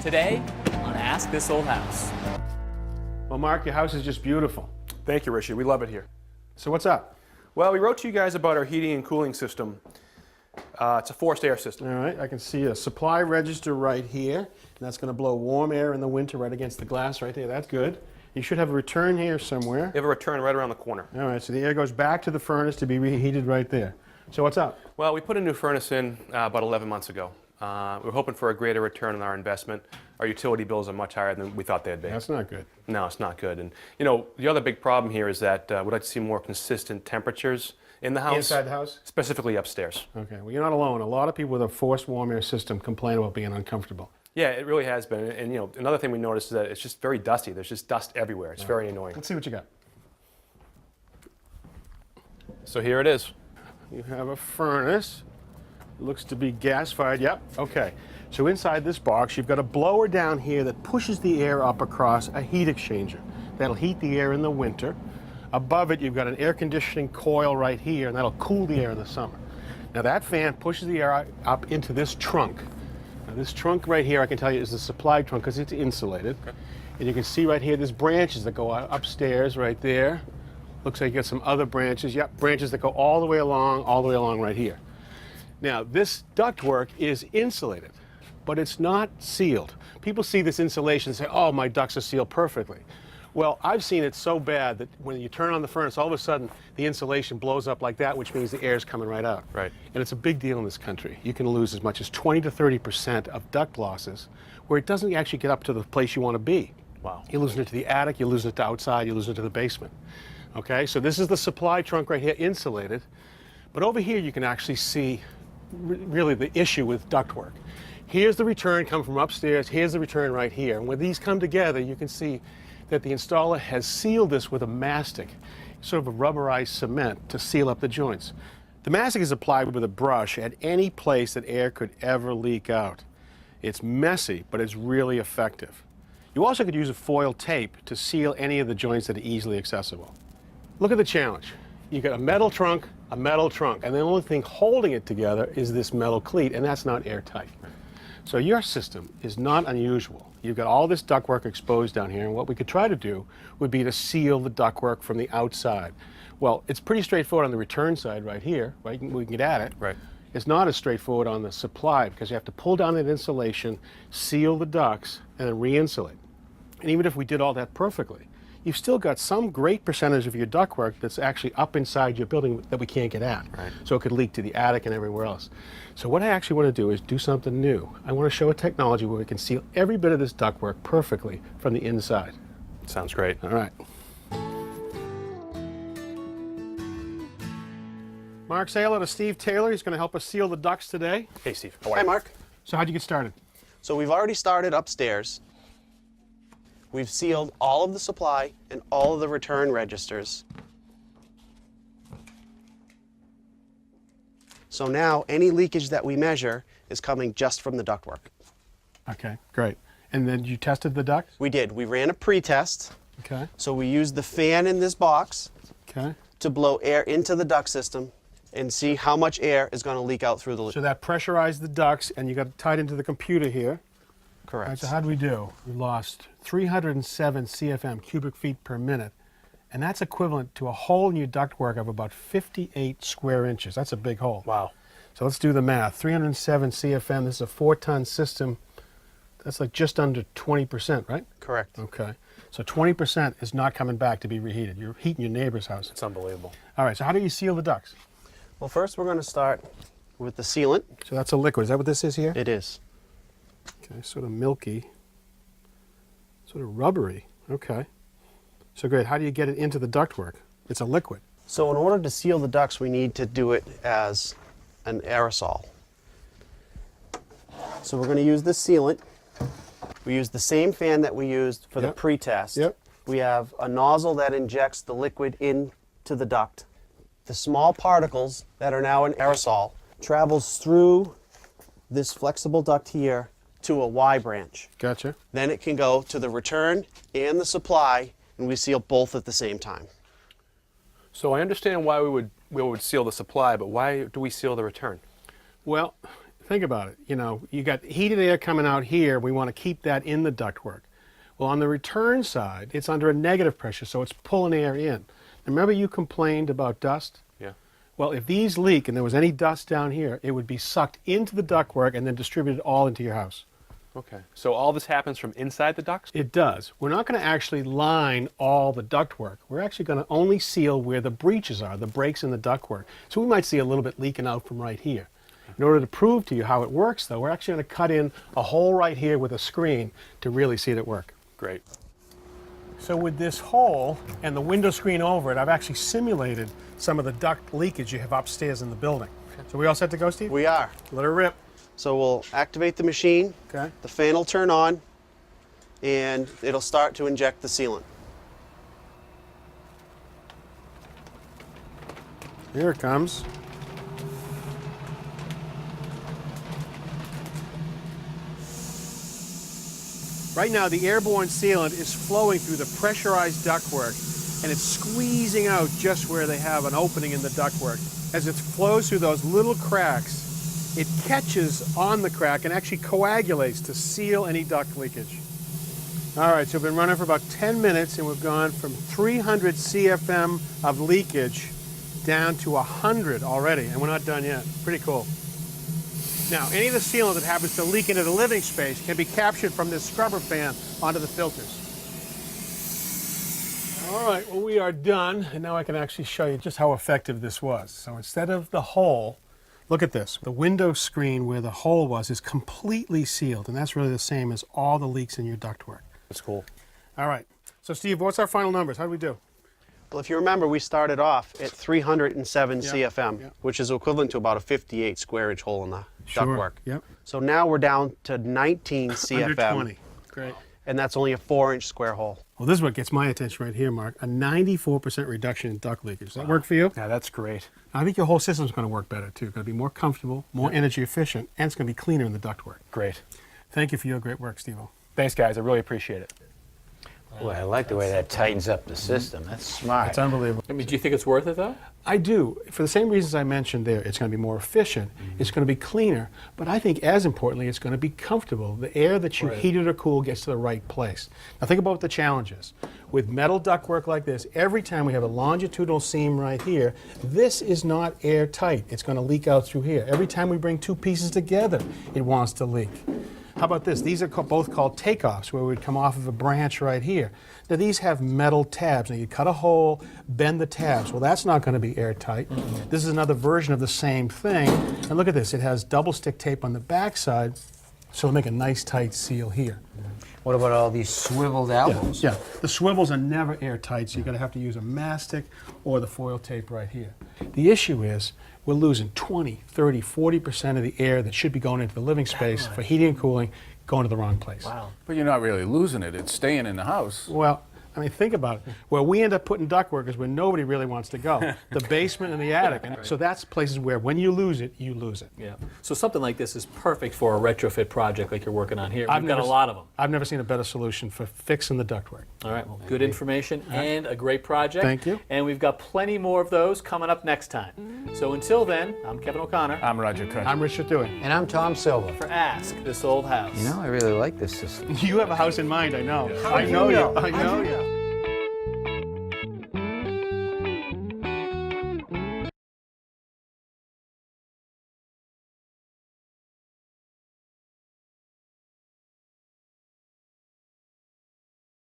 Today on Ask This Old House. Well, Mark, your house is just beautiful. Thank you, Richie. We love it here. So what's up? Well, we wrote to you guys about our heating and cooling system. It's a forced air system. All right, I can see a supply register right here, and that's going to blow warm air in the winter right against the glass right there. That's good. You should have a return here somewhere. We have a return right around the corner. All right, so the air goes back to the furnace to be reheated right there. So what's up? Well, we put a new furnace in about 11 months ago. We're hoping for a greater return on our investment. Our utility bills are much higher than we thought they'd be. That's not good. No, it's not good. And you know, the other big problem here is that we'd like to see more consistent temperatures in the house. Inside the house? Specifically upstairs. Okay, well, you're not alone. A lot of people with a forced warm air system complain about being uncomfortable. Yeah, it really has been. And you know, another thing we noticed is that it's just very dusty. There's just dust everywhere. It's very annoying. Let's see what you got. So here it is. You have a furnace. Looks to be gas-fired. Yep, okay. So inside this box, you've got a blower down here that pushes the air up across a heat exchanger. That'll heat the air in the winter. Above it, you've got an air conditioning coil right here, and that'll cool the air in the summer. Now that fan pushes the air up into this trunk. Now this trunk right here, I can tell you, is the supply trunk because it's insulated. Okay. And you can see right here, there's branches that go upstairs right there. Looks like you got some other branches. Yep, branches that go all the way along right here. Now, this ductwork is insulated, but it's not sealed. People see this insulation and say, oh, my ducts are sealed perfectly. Well, I've seen it so bad that when you turn on the furnace, all of a sudden, the insulation blows up like that, which means the air is coming right out. Right. And it's a big deal in this country. You can lose as much as 20 to 30% of duct losses where it doesn't actually get up to the place you want to be. Wow. You're losing it to the attic, you're losing it to outside, you're losing it to the basement. Okay, so this is the supply trunk right here, insulated. But over here, you can actually see really the issue with ductwork. Here's the return coming from upstairs, here's the return right here. And when these come together, you can see that the installer has sealed this with a mastic, sort of a rubberized cement to seal up the joints. The mastic is applied with a brush at any place that air could ever leak out. It's messy, but it's really effective. You also could use a foil tape to seal any of the joints that are easily accessible. Look at the challenge. You've got a metal trunk, and the only thing holding it together is this metal cleat, and that's not airtight. So your system is not unusual. You've got all this ductwork exposed down here, and what we could try to do would be to seal the ductwork from the outside. Well, it's pretty straightforward on the return side right here, right? We can get at it. Right. It's not as straightforward on the supply because you have to pull down that insulation, seal the ducts, and then re-insulate. And even if we did all that perfectly, you've still got some great percentage of your ductwork that's actually up inside your building that we can't get at. Right. So it could leak to the attic and everywhere else. So what I actually want to do is do something new. I want to show a technology where we can seal every bit of this ductwork perfectly from the inside. Sounds great. All right. Mark, say hello to Steve Taylor. He's going to help us seal the ducts today. Hey, Steve. How are Hi, you? Mark. So how'd you get started? So we've already started upstairs. We've sealed all of the supply and all of the return registers. So now any leakage that we measure is coming just from the ductwork. Okay, great. And then you tested the ducts? We did. We ran a pre-test. Okay. So we used the fan in this box Okay. to blow air into the duct system and see how much air is going to leak out through the... So that pressurized the ducts, and you got it tied into the computer here. Correct. All right, so how'd we do? We lost 307 CFM, cubic feet per minute, and that's equivalent to a hole in your ductwork of about 58 square inches. That's a big hole. Wow. So let's do the math. 307 CFM, this is a 4-ton system. That's like just under 20%, right? Correct. Okay. So 20% is not coming back to be reheated. You're heating your neighbor's house. It's unbelievable. All right, so how do you seal the ducts? Well, first we're going to start with the sealant. So that's a liquid. Is that what this is here? It is. Okay, sort of milky, sort of rubbery. Okay. So great. How do you get it into the ductwork? It's a liquid. So in order to seal the ducts, we need to do it as an aerosol. So we're going to use this sealant. We use the same fan that we used for the pre-test. Yep. We have a nozzle that injects the liquid into the duct. The small particles that are now in aerosol travels through this flexible duct here to a Y branch. Gotcha. Then it can go to the return and the supply, and we seal both at the same time. So I understand why we would seal the supply, but why do we seal the return? Well, Think about it. You know, you got heated air coming out here. We want to keep that in the ductwork. Well, on the return side, it's under a negative pressure, so it's pulling air in. Remember you complained about dust? Yeah. Well, if these leak and there was any dust down here, it would be sucked into the ductwork and then distributed all into your house. Okay. So all this happens from inside the ducts? It does. We're not going to actually line all the ductwork. We're actually going to only seal where the breaches are, the breaks in the ductwork. So we might see a little bit leaking out from right here. In order to prove to you how it works, though, we're actually going to cut in a hole right here with a screen to really see it work. Great. So with this hole and the window screen over it, I've actually simulated some of the duct leakage you have upstairs in the building. So we all set to go, Steve? We are. Let her rip. So we'll activate the machine. Okay. The fan will turn on, and it'll start to inject the sealant. Here it comes. Right now, the airborne sealant is flowing through the pressurized ductwork, and it's squeezing out just where they have an opening in the ductwork. As it flows through those little cracks, it catches on the crack and actually coagulates to seal any duct leakage. All right, so we've been running for about 10 minutes, and we've gone from 300 CFM of leakage down to 100 already, and we're not done yet. Pretty cool. Now, any of the sealant that happens to leak into the living space can be captured from this scrubber fan onto the filters. All right, well, we are done, and now I can actually show you just how effective this was. So instead of the hole, look at this. The window screen where the hole was is completely sealed, and that's really the same as all the leaks in your ductwork. That's cool. All right, so Steve, what's our final numbers? How did we do? Well, if you remember, we started off at 307 CFM, yeah. which is equivalent to about a 58 square inch hole in the ductwork. Yep. So now we're down to 19 CFM. Under 20. Great. And that's only a 4-inch square hole. Well, this is what gets my attention right here, Mark. A 94% reduction in duct leakage. Does that work for you? Yeah, that's great. I think your whole system's going to work better, too. It's going to be more comfortable, more energy efficient, and it's going to be cleaner in the ductwork. Great. Thank you for your great work, Steve-O. Thanks, guys. I really appreciate it. Boy, I like the way that tightens up the system. That's smart. It's unbelievable. I mean, do you think it's worth it, though? I do. For the same reasons I mentioned there. It's going to be more efficient, it's going to be cleaner, but I think as importantly, it's going to be comfortable. The air that you heated or cool gets to the right place. Now think about what the challenge is. With metal ductwork like this, every time we have a longitudinal seam right here, this is not airtight. It's going to leak out through here. Every time we bring two pieces together, it wants to leak. How about this? These are both called takeoffs, where we'd come off of a branch right here. Now these have metal tabs. Now you cut a hole, bend the tabs. Well, that's not going to be airtight. This is another version of the same thing. And look at this. It has double stick tape on the backside, so it'll make a nice tight seal here. What about all these swiveled elbows? Yeah, the swivels are never airtight, so you're going to have to use a mastic or the foil tape right here. The issue is we're losing 20, 30, 40% of the air that should be going into the living space for heating and cooling going to the wrong place. Wow. But you're not really losing it. It's staying in the house. Well, I mean, think about it. Where we end up putting ductwork is where nobody really wants to go. The basement and the attic. And so that's places where when you lose it, you lose it. Yeah. So something like this is perfect for a retrofit project like you're working on here. I've We've got a never lot of them. I've never seen a better solution for fixing the ductwork. All right. Well, good information and a great project. Thank you. And we've got plenty more of those coming up next time. So until then, I'm Kevin O'Connor I'm Roger Cutch. I'm Richard Dewey. And I'm Tom Silva. for Ask This Old House. You know, I really like this system. You have a house in mind, I know. I know you. I know you.